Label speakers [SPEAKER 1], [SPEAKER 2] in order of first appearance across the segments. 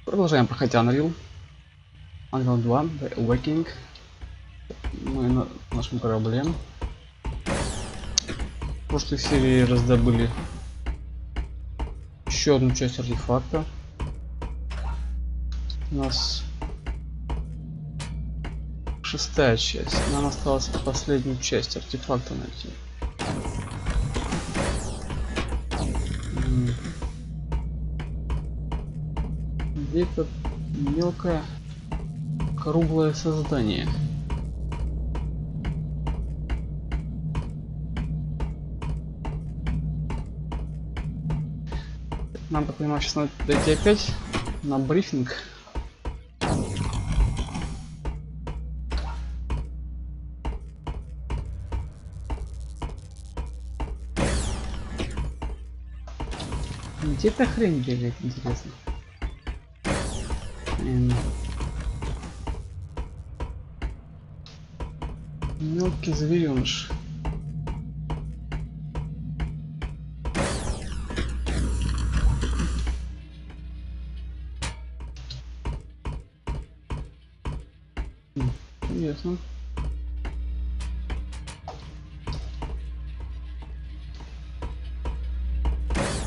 [SPEAKER 1] Продолжаем проходить Unreal 2, The Awakening. Мы на нашем корабле. В прошлой серии раздобыли еще одну часть артефакта. У нас 6-я часть. Нам осталось последнюю часть артефакта найти. Где-то мелкое круглое создание. Нам, так понимаю, сейчас надо дойти опять на брифинг. Где эта хрень бегает, интересно? Мелкий звереныш. Интересно.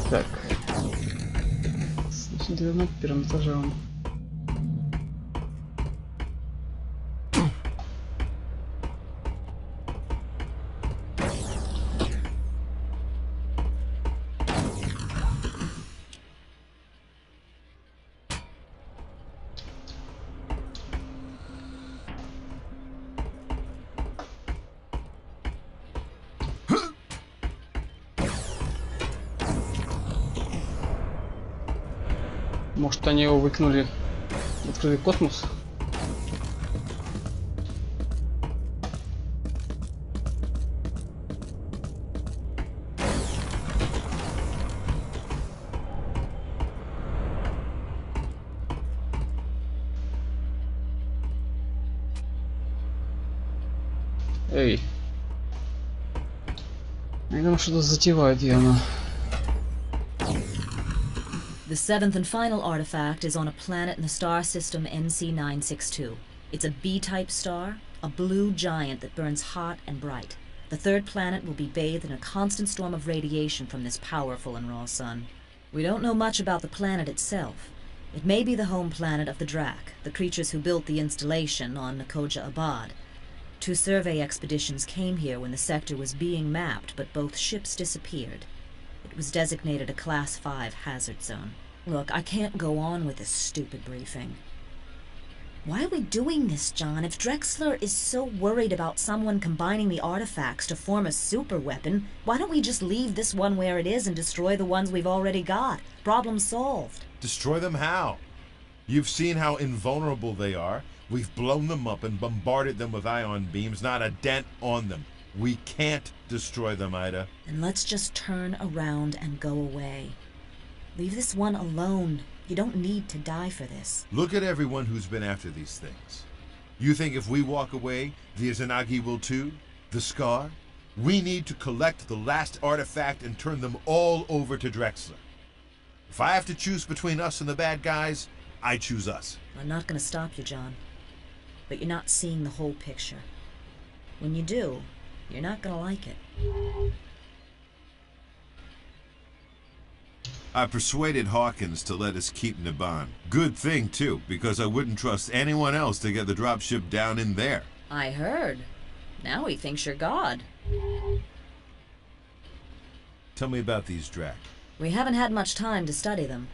[SPEAKER 1] Так. Значит, на первом этаже он. Может, они его выкинули в открытый космос? Эй. Они там что-то затевают явно.
[SPEAKER 2] The seventh and final artifact is on a planet in the star system NC962. It's a B-type star, a blue giant that burns hot and bright. The third planet will be bathed in a constant storm of radiation from this powerful and raw sun. We don't know much about the planet itself. It may be the home planet of the Drak, the creatures who built the installation on Nakoja Abad. 2 survey expeditions came here when the sector was being mapped, but both ships disappeared. It was designated a Class 5 hazard zone. Look, I can't go on with this stupid briefing. Why are we doing this, John? If Drexler is so worried about someone combining the artifacts to form a super weapon, why don't we just leave this one where it is and destroy the ones we've already got? Problem solved.
[SPEAKER 3] Destroy them how? You've seen how invulnerable they are. We've blown them up and bombarded them with ion beams, not a dent on them. We can't destroy them, Ida.
[SPEAKER 2] Then let's just turn around and go away. Leave this one alone. You don't need to die for this.
[SPEAKER 3] Look at everyone who's been after these things. You think if we walk away, the Izanagi will too? The Scar? We need to collect the last artifact and turn them all over to Drexler. If I have to choose between us and the bad guys, I choose us.
[SPEAKER 2] I'm not going to stop you, John. But you're not seeing the whole picture. When you do, you're not going to like it.
[SPEAKER 3] I persuaded Hawkins to let us keep Niban. Good thing, too, because I wouldn't trust anyone else to get the dropship down in there.
[SPEAKER 2] I heard. Now he thinks you're God.
[SPEAKER 3] Tell me about these Drak.
[SPEAKER 2] We haven't had much time to study them.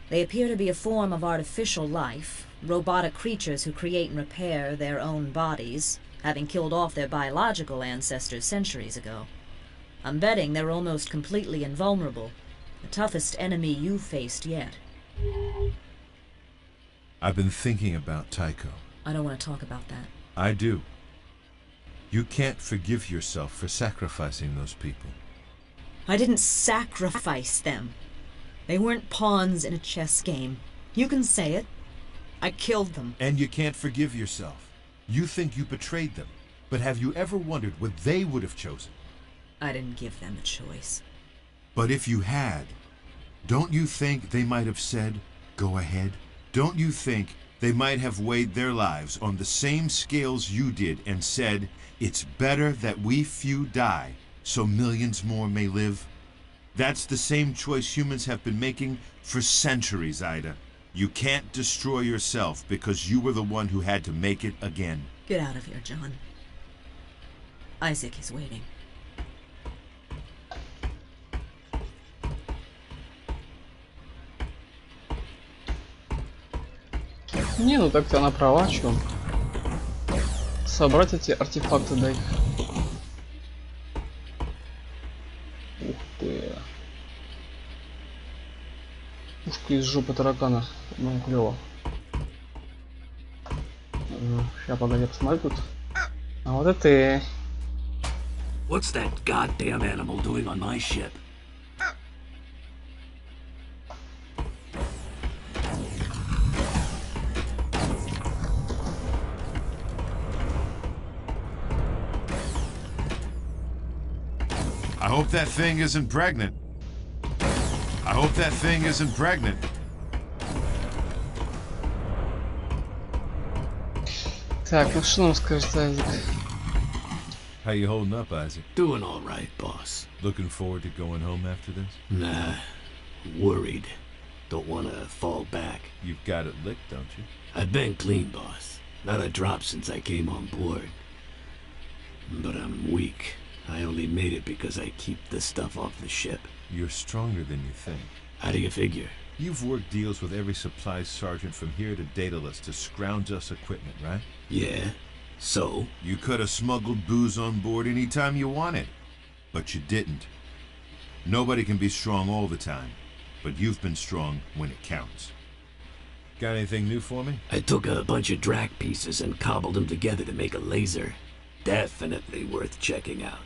[SPEAKER 2] They appear to be a form of artificial life, robotic creatures who create and repair their own bodies, having killed off their biological ancestors centuries ago. I'm betting they're almost completely invulnerable. The toughest enemy you've faced yet.
[SPEAKER 3] I've been thinking about Tycho.
[SPEAKER 2] I don't want to talk about that.
[SPEAKER 3] I do. You can't forgive yourself for sacrificing those people.
[SPEAKER 2] I didn't sacrifice them. They weren't pawns in a chess game. You can say it. I killed them.
[SPEAKER 3] And you can't forgive yourself. You think you betrayed them. But have you ever wondered what they would have chosen?
[SPEAKER 2] I didn't give them a choice.
[SPEAKER 3] But if you had, don't you think they might have said, go ahead? Don't you think they might have weighed their lives on the same scales you did and said, it's better that we few die so millions more may live? That's the same choice humans have been making for centuries, Ida. You can't destroy yourself because you were the one who had to make it again.
[SPEAKER 2] Get out of here, John. Isaac is waiting.
[SPEAKER 1] Не, ну так-то она права, чё? Собрать эти артефакты, дай. Ух ты. Пушка из жопы таракана. Ну, клево. Сейчас, погоди, посмотри тут. А вот это и...
[SPEAKER 4] What's that goddamn animal doing on my ship?
[SPEAKER 3] I hope that thing isn't pregnant. I hope that thing isn't pregnant.
[SPEAKER 1] Так, ну что нам скажет Айзек?
[SPEAKER 3] How you holding up, Isaac?
[SPEAKER 4] Doing all right, boss.
[SPEAKER 3] Looking forward to going home after this?
[SPEAKER 4] Nah, worried. Don't want to fall back.
[SPEAKER 3] You've got it licked, don't you?
[SPEAKER 4] I've been clean, boss. Not a drop since I came on board. But I'm weak. I only made it because I keep the stuff off the ship.
[SPEAKER 3] You're stronger than you think.
[SPEAKER 4] How do you figure?
[SPEAKER 3] You've worked deals with every supply sergeant from here to Daedalus to scrounge us equipment, right?
[SPEAKER 4] Yeah. So?
[SPEAKER 3] You could have smuggled booze on board anytime you wanted, but you didn't. Nobody can be strong all the time, but you've been strong when it counts. Got anything new for me?
[SPEAKER 4] I took a bunch of drac pieces and cobbled them together to make a laser. Definitely worth checking out.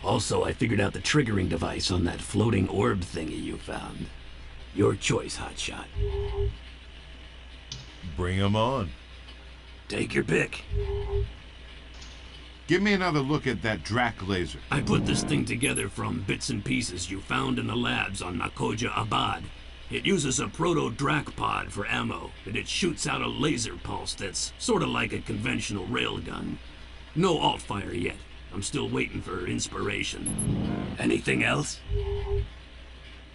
[SPEAKER 4] Also, I figured out the triggering device on that floating orb thingy you found. Your choice, Hotshot.
[SPEAKER 3] Bring 'em on.
[SPEAKER 4] Take your pick.
[SPEAKER 3] Give me another look at that drac laser.
[SPEAKER 4] I put this thing together from bits and pieces you found in the labs on Nakoja Abad. It uses a proto-drac pod for ammo, and it shoots out a laser pulse that's sort of like a conventional railgun. No alt-fire yet. I'm still waiting for inspiration. Anything else?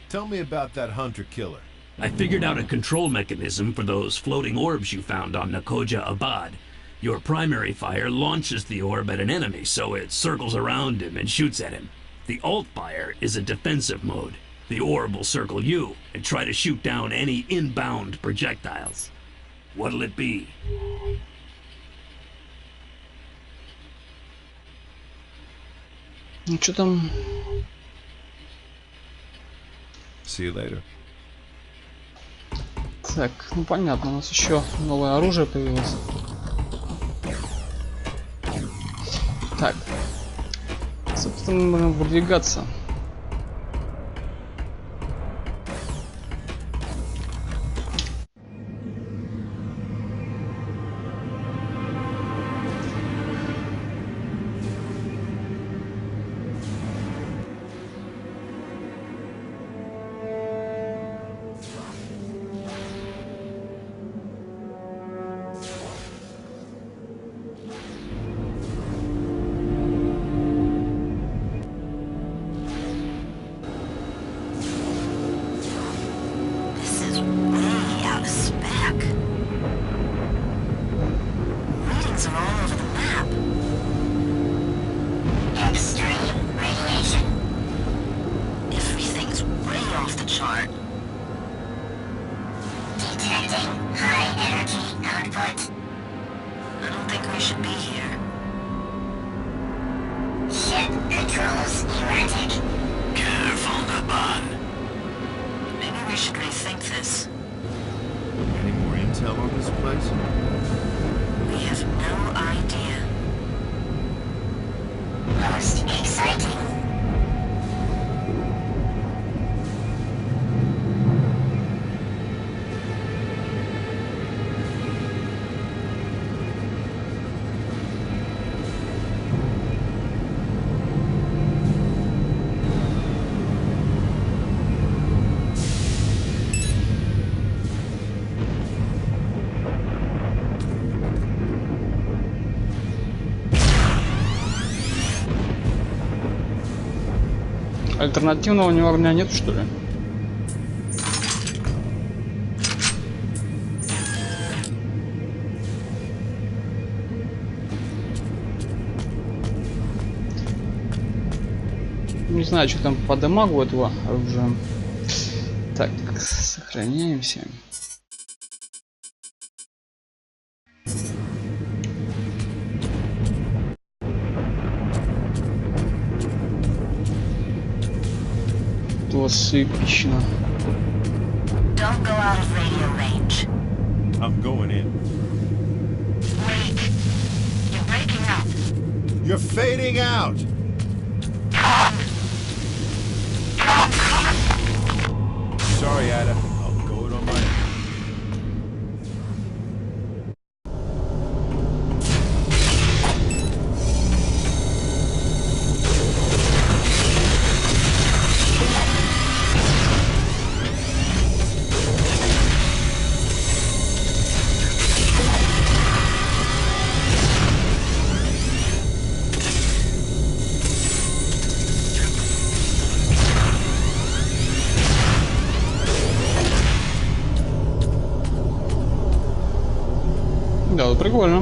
[SPEAKER 3] Tell me about that hunter-killer.
[SPEAKER 4] I figured out a control mechanism for those floating orbs you found on Nakoja Abad. Your primary fire launches the orb at an enemy, so it circles around him and shoots at him. The alt-fire is a defensive mode. The orb will circle you and try to shoot down any inbound projectiles. What'll it be?
[SPEAKER 1] Ну что там?
[SPEAKER 3] See you later.
[SPEAKER 1] Так, ну понятно, у нас еще новое оружие появилось. Так, собственно, мы можем выдвигаться.
[SPEAKER 3] Any more intel on this place?
[SPEAKER 2] We have no idea.
[SPEAKER 5] Most exciting.
[SPEAKER 1] Альтернативного у него огня нет, что ли? Не знаю, что там по дамагу этого оружия. Так, сохраняемся. Эпично.
[SPEAKER 5] Don't go out of radio range.
[SPEAKER 3] I'm going in.
[SPEAKER 5] Wait. You're breaking up.
[SPEAKER 3] You're fading out! Sorry, Ada. I'll go it on my own.
[SPEAKER 1] Да, вот прикольно.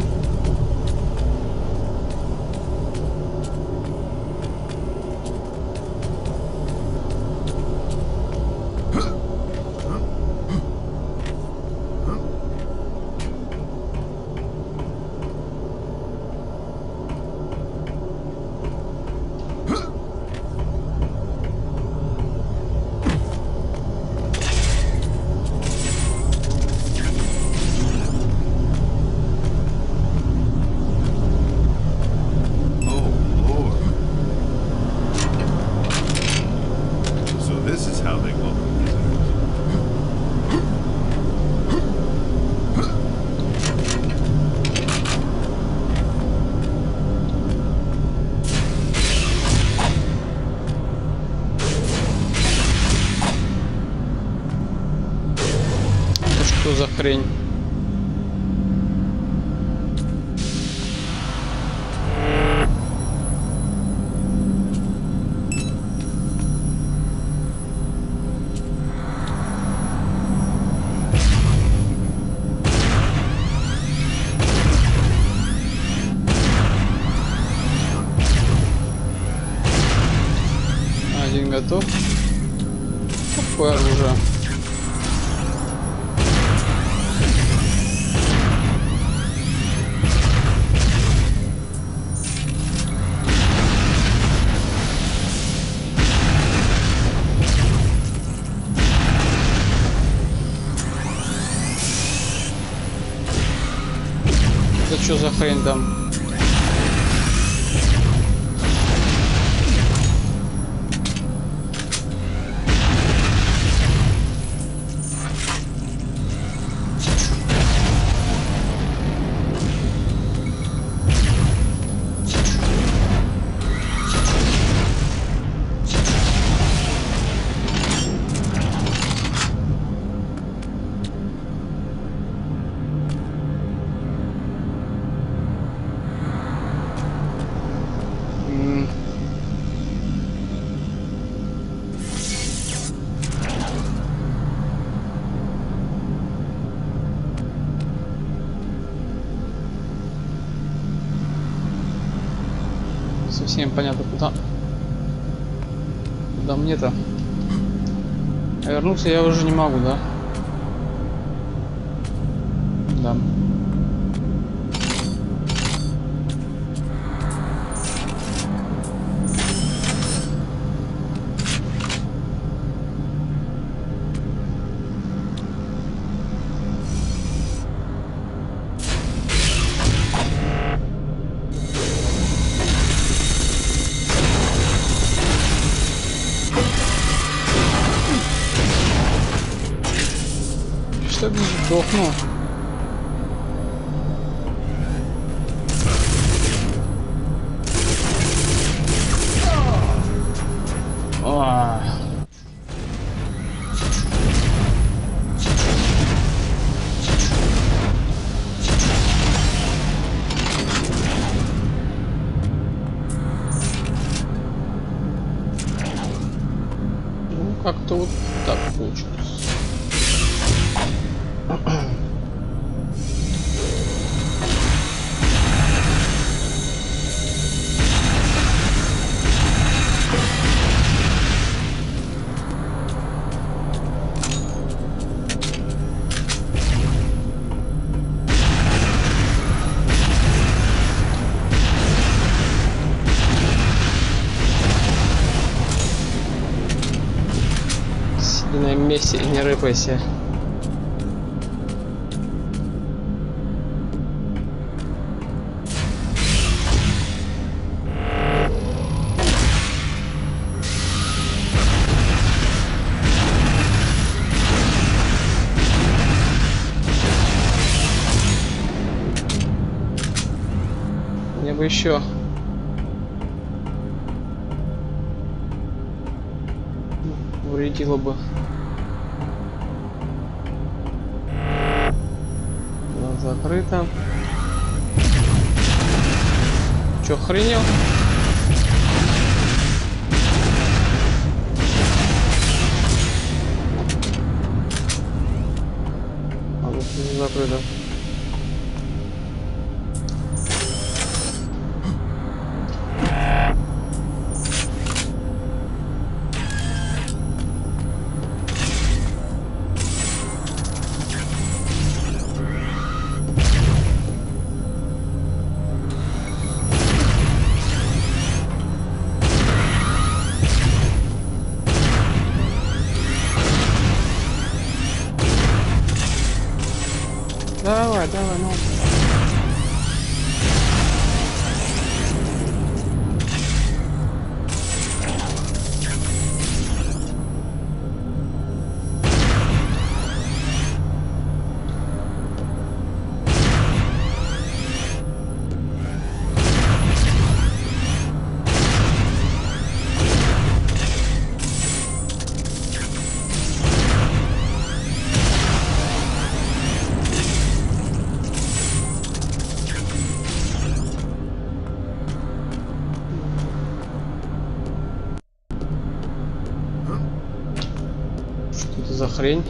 [SPEAKER 1] Что за хрень? Один готов. Какое оружие? Это что за хрень там? Совсем понятно, куда мне-то. А вернуться я уже не могу, да? Да. Что-то сдохну. Как-то вот так получилось. Сиди на месте и не рыпайся. Мне бы еще вредило бы. Она закрыта. Чё, охренел? А вот не закрыто. Давай, давай, ну. Что это за хрень?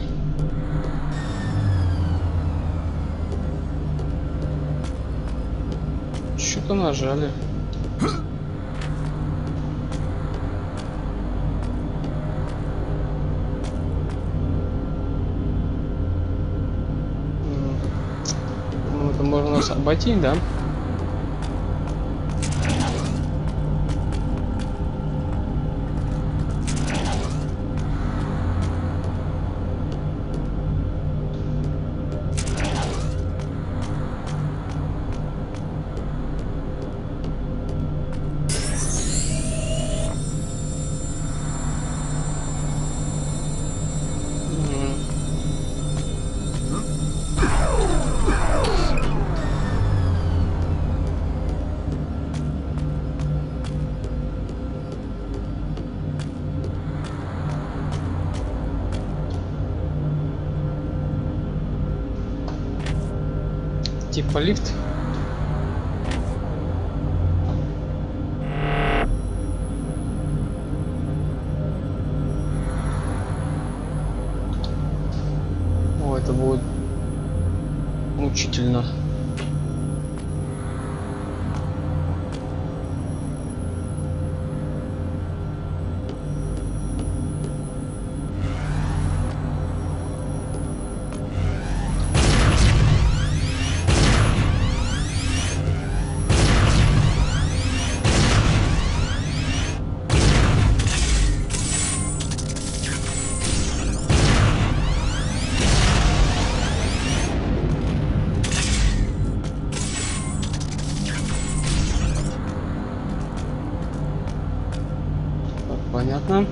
[SPEAKER 1] Что-то нажали. Ну, это можно нас обойти, да? Типа лифт. О, это будет мучительно. Понятно.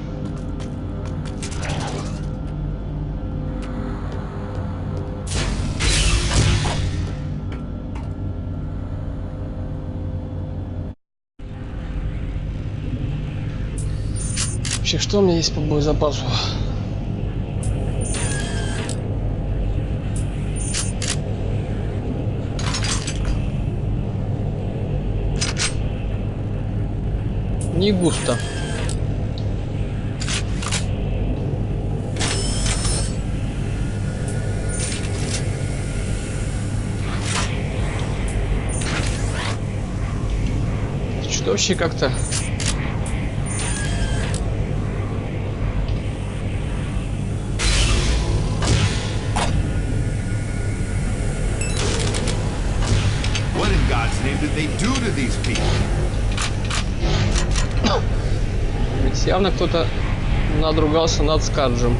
[SPEAKER 1] Вообще, что у меня есть по боезапасу? Не густо.
[SPEAKER 6] Что-то вообще как-то...
[SPEAKER 3] What in God's name did they do to these people?
[SPEAKER 6] Ведь явно кто-то надругался над Скарджем.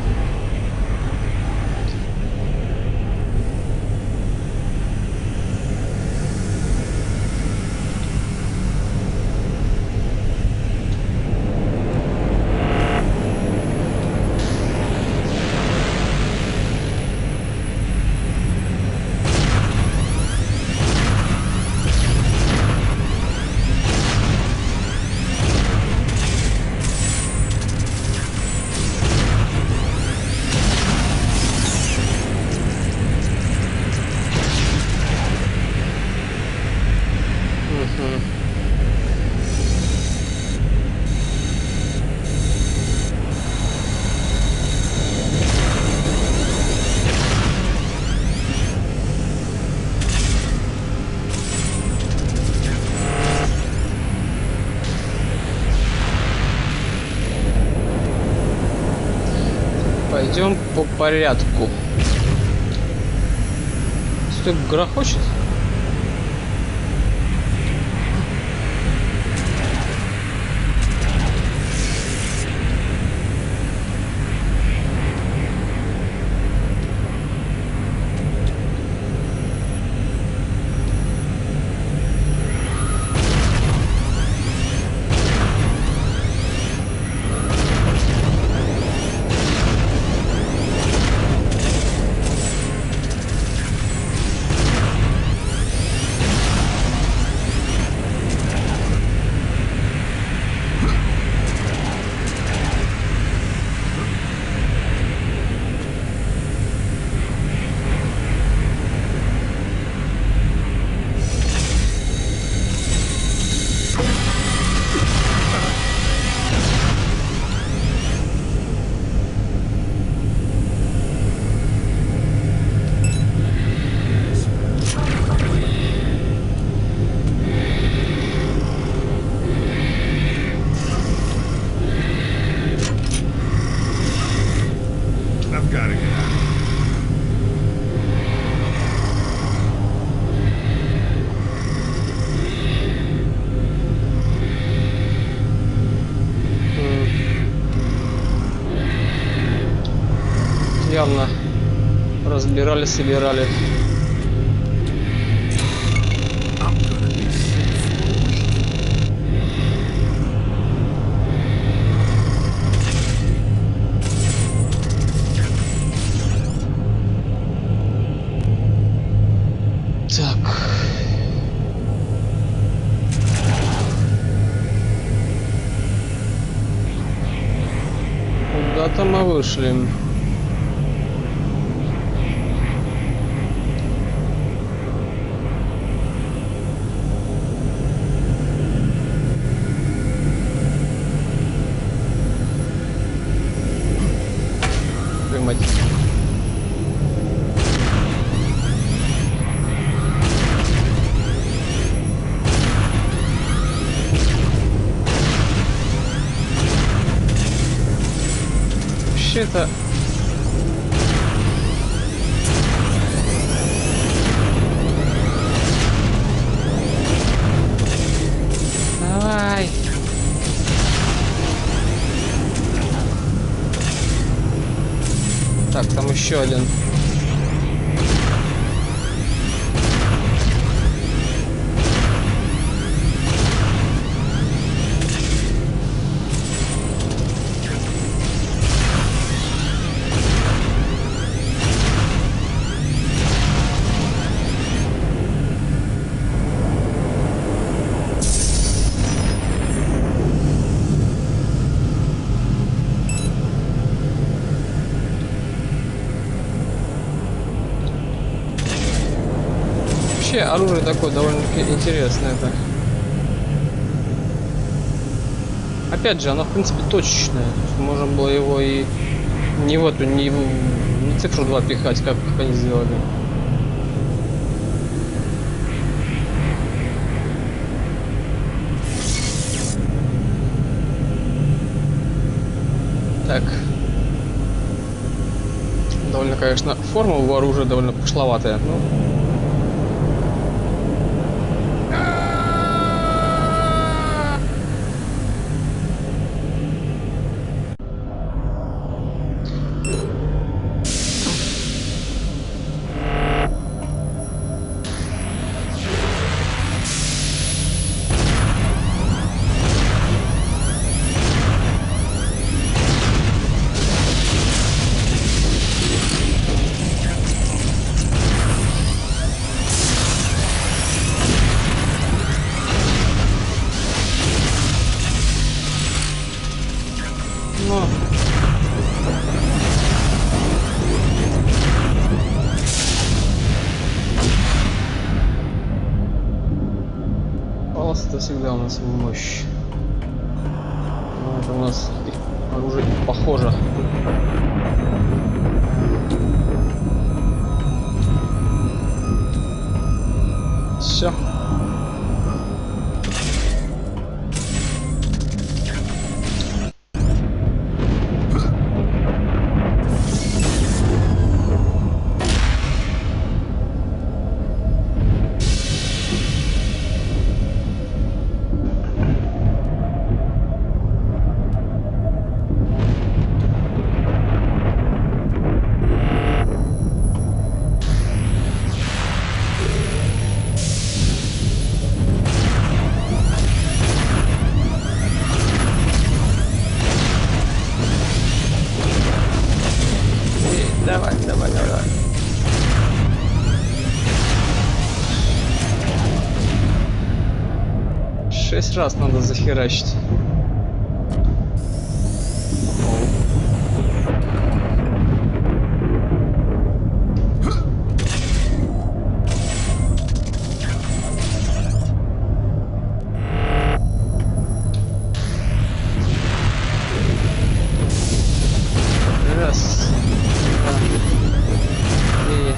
[SPEAKER 6] Пойдем по порядку. Что грохочет? Явно разбирали, собирали. Так. Куда-то мы вышли. Вообще-то... Давай! Так, там еще один. Оружие такое довольно-таки интересное. Это. Опять же, оно в принципе точечное. Можно было его и не в эту, не цифру 2 пихать, как они сделали. Так. Довольно, конечно, форма у оружия довольно пошловатая. Но... Это всегда у нас мощь. Но это у нас оружие похоже. Все. Давай. 6 раз надо захерачить. Раз, два, 3,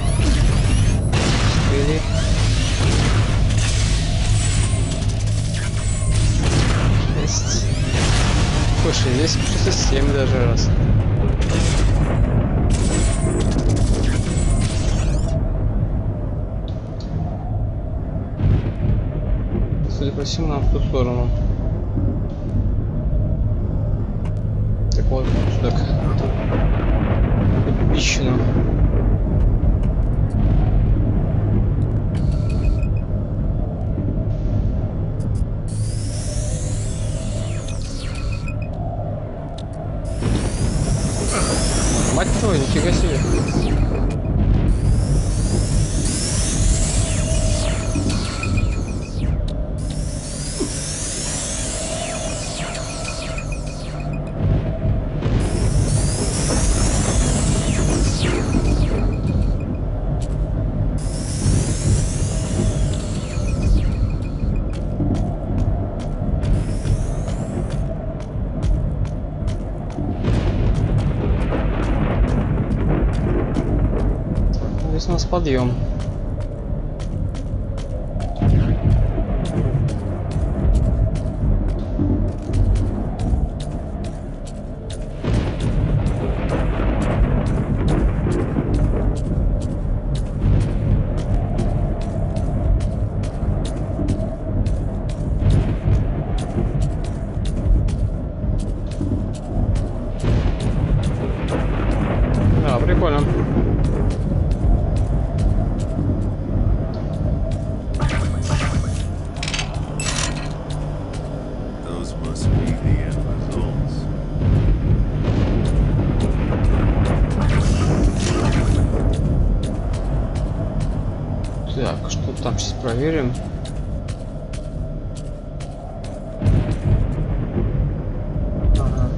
[SPEAKER 6] 4. Слушай, здесь 67 даже раз. Судя по всему, нам в ту сторону. Так вот, так. Эпично. Мать твою, нифига себе. Здесь у нас подъем. Да, прикольно. Так, что там сейчас проверим. Ага.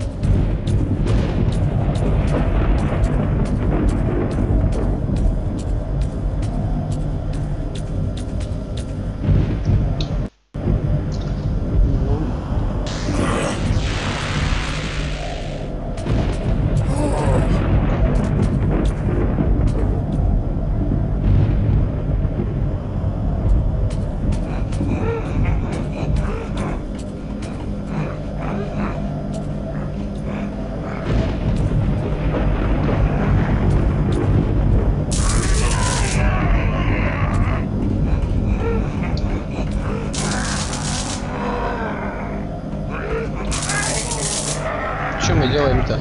[SPEAKER 6] Что мы делаем-то?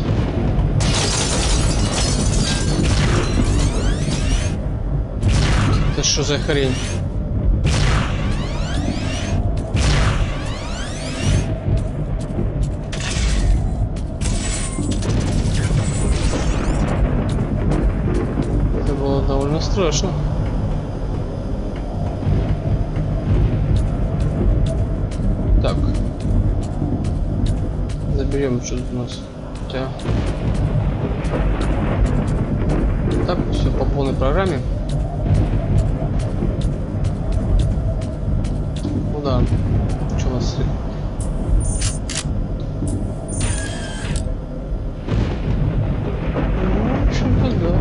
[SPEAKER 6] Это что за хрень? Это было довольно страшно. Так. Заберем, что тут у нас. Хотя... Так, все по полной программе. Ну да. Что у нас? Ну, в общем-то, да.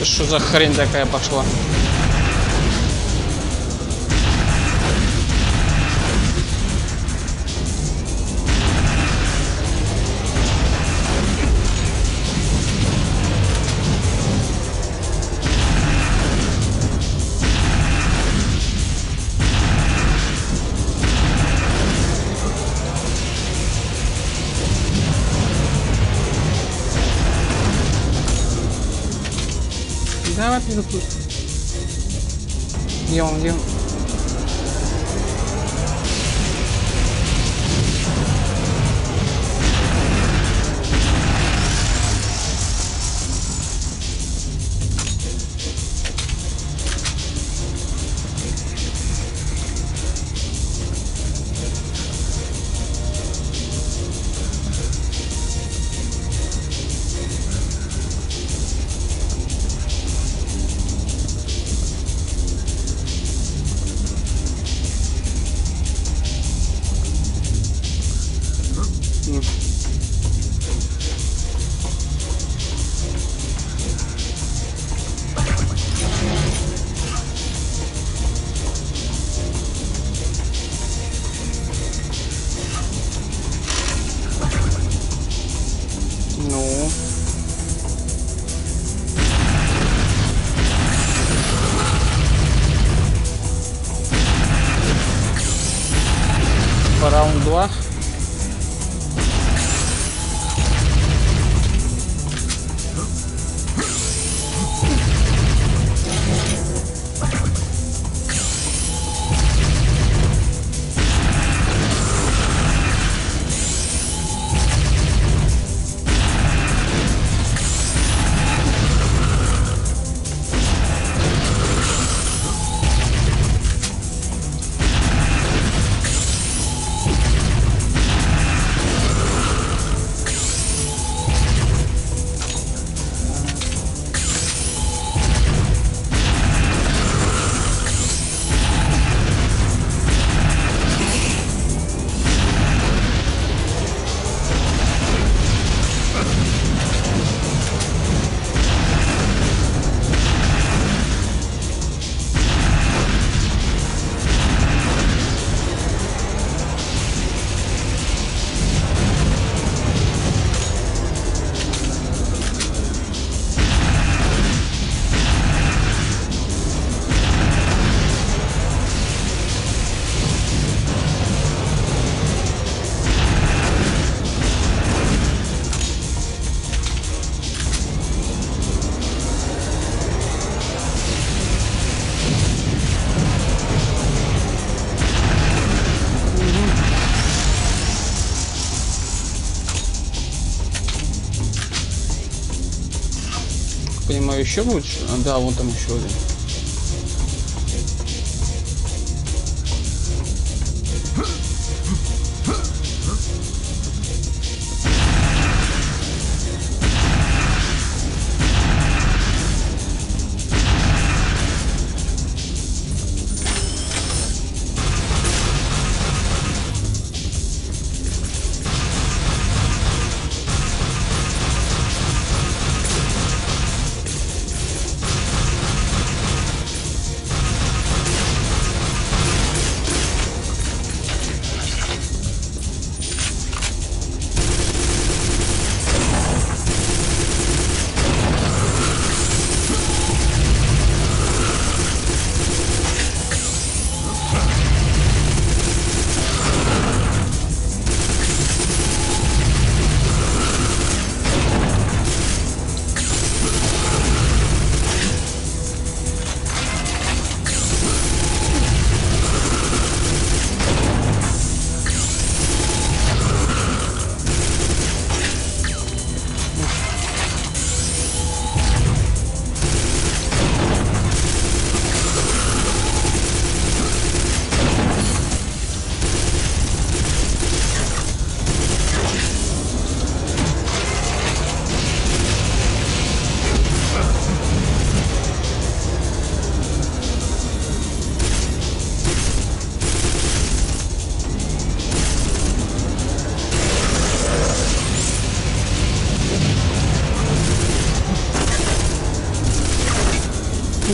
[SPEAKER 6] Что за хрень такая пошла? Давай перепустим. Где он, где он? понимаю, еще лучше. А, да, вон там еще один.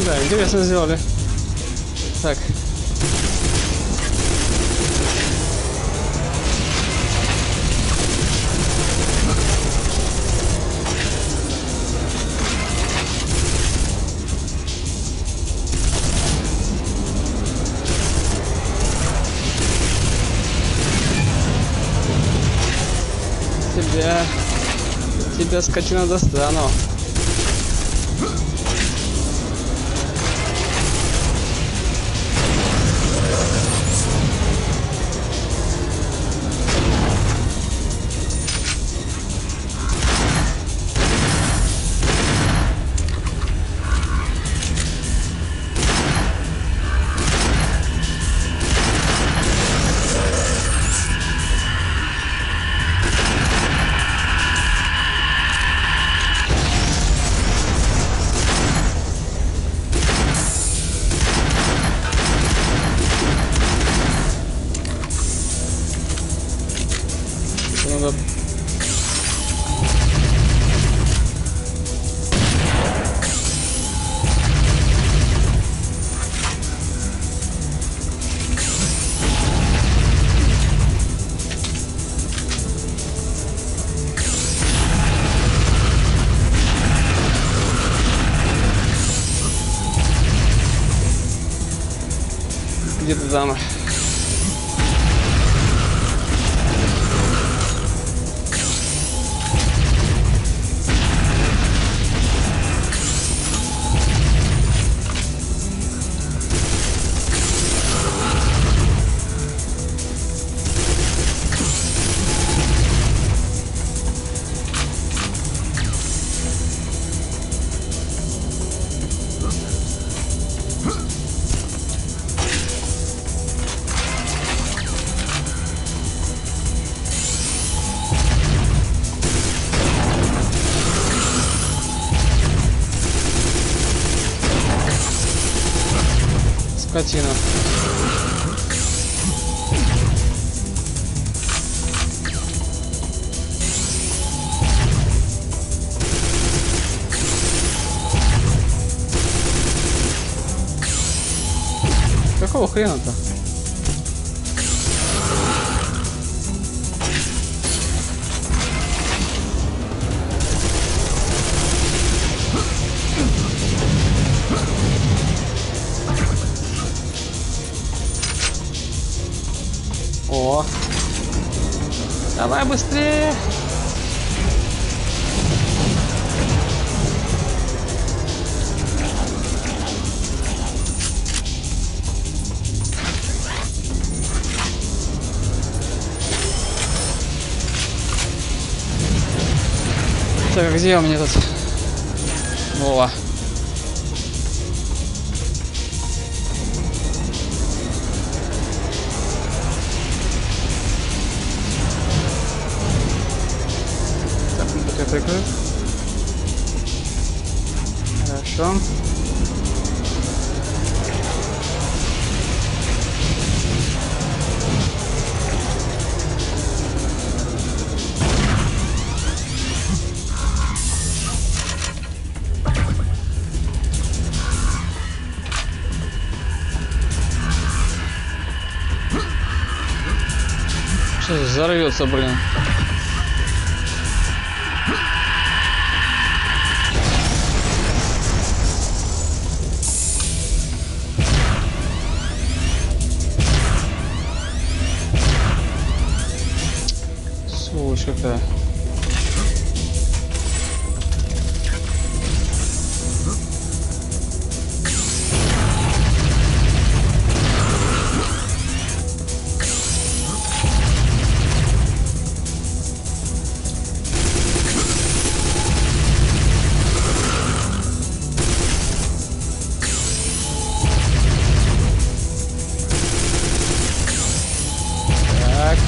[SPEAKER 6] Да, интересно сделали. Так. Тебя скотина достану. Надо... Где-то там. Скотина. Какого хрена-то? О, давай быстрее. Так, где у меня тут? О. Так, тут я прикрыт. Хорошо. Сейчас взорвется, блин. Сволочь какая. Так.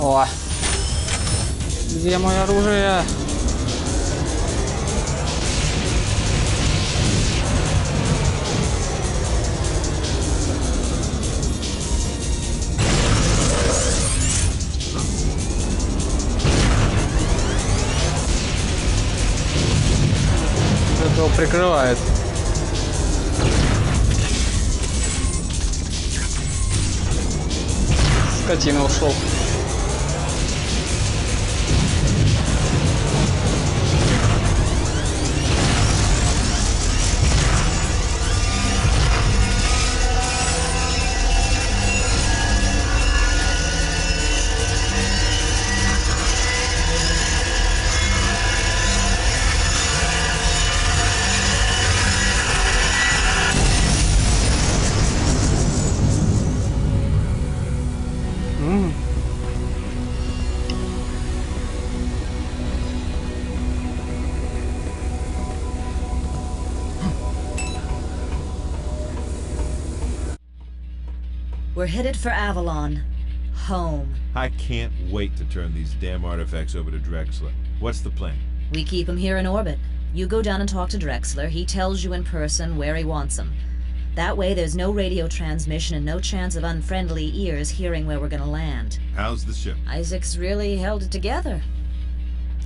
[SPEAKER 6] О, где мое оружие? Этого прикрывает. Скотина ушел.
[SPEAKER 2] We're headed for Avalon. Home.
[SPEAKER 3] I can't wait to turn these damn artifacts over to Drexler. What's the plan?
[SPEAKER 2] We keep him here in orbit. You go down and talk to Drexler. He tells you in person where he wants them. That way there's no radio transmission and no chance of unfriendly ears hearing where we're gonna land.
[SPEAKER 3] How's the ship?
[SPEAKER 2] Isaac's really held it together.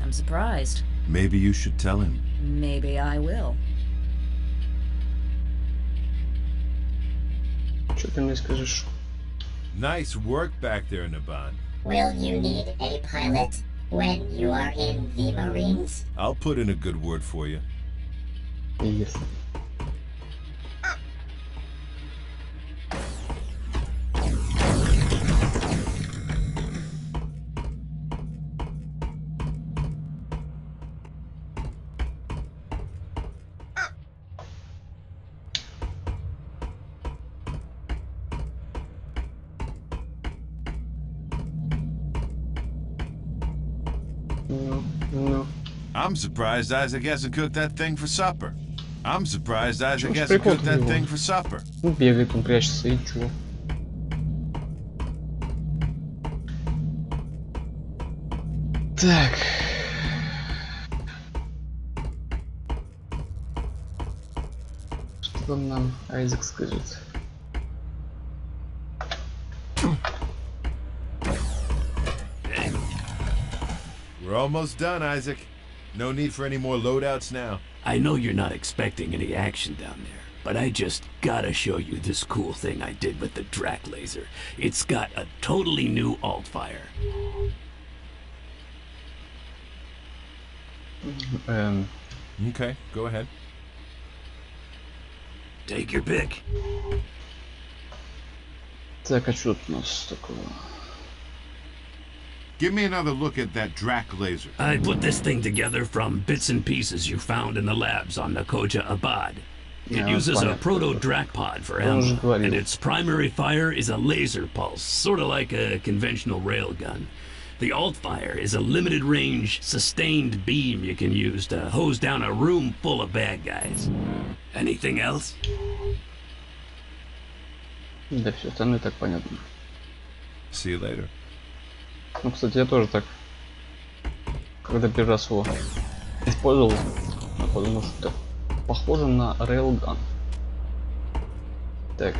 [SPEAKER 2] I'm surprised.
[SPEAKER 3] Maybe you should tell him.
[SPEAKER 2] Maybe I will.
[SPEAKER 6] Что ты мне скажешь?
[SPEAKER 3] Nice work back there, Naban.
[SPEAKER 5] Will you need a pilot when you are in the Marines?
[SPEAKER 3] I'll put in a good word for you.
[SPEAKER 1] Yes. No.
[SPEAKER 3] I'm surprised Isaac hasn't cooked that thing for supper. I'm surprised Isaac
[SPEAKER 6] Чё ж
[SPEAKER 3] hasn't cooked
[SPEAKER 6] прикол-то
[SPEAKER 3] that
[SPEAKER 6] его?
[SPEAKER 3] thing for supper.
[SPEAKER 6] Ну, бегает он, прячется, и чё? Так. Что нам Айзек скажет?
[SPEAKER 3] We're almost done, Isaac. No need for any more loadouts now.
[SPEAKER 4] I know you're not expecting any action down there, but I just gotta show you this cool thing I did with the Drac laser. It's got a totally new alt fire.
[SPEAKER 3] Okay, go ahead.
[SPEAKER 4] Take your pick.
[SPEAKER 1] Так, а что тут у нас такого?
[SPEAKER 3] Give me another look at that Drac laser.
[SPEAKER 4] I put this thing together from bits and pieces you found in the labs on Nakoja Abad. It
[SPEAKER 1] Yeah,
[SPEAKER 4] uses a
[SPEAKER 1] понятно.
[SPEAKER 4] proto-Drac pod for
[SPEAKER 1] Он уже
[SPEAKER 4] ammo,
[SPEAKER 1] говорил.
[SPEAKER 4] and its primary fire is a laser pulse, sort of like a conventional railgun. The alt fire is a limited-range, sustained beam you can use to hose down a room full of bad guys. Anything else?
[SPEAKER 1] Да, все остальное так понятно.
[SPEAKER 3] See you later.
[SPEAKER 1] Ну, кстати, я тоже так, когда первый раз его использовал, я подумал, что это похоже на рейлган. Так,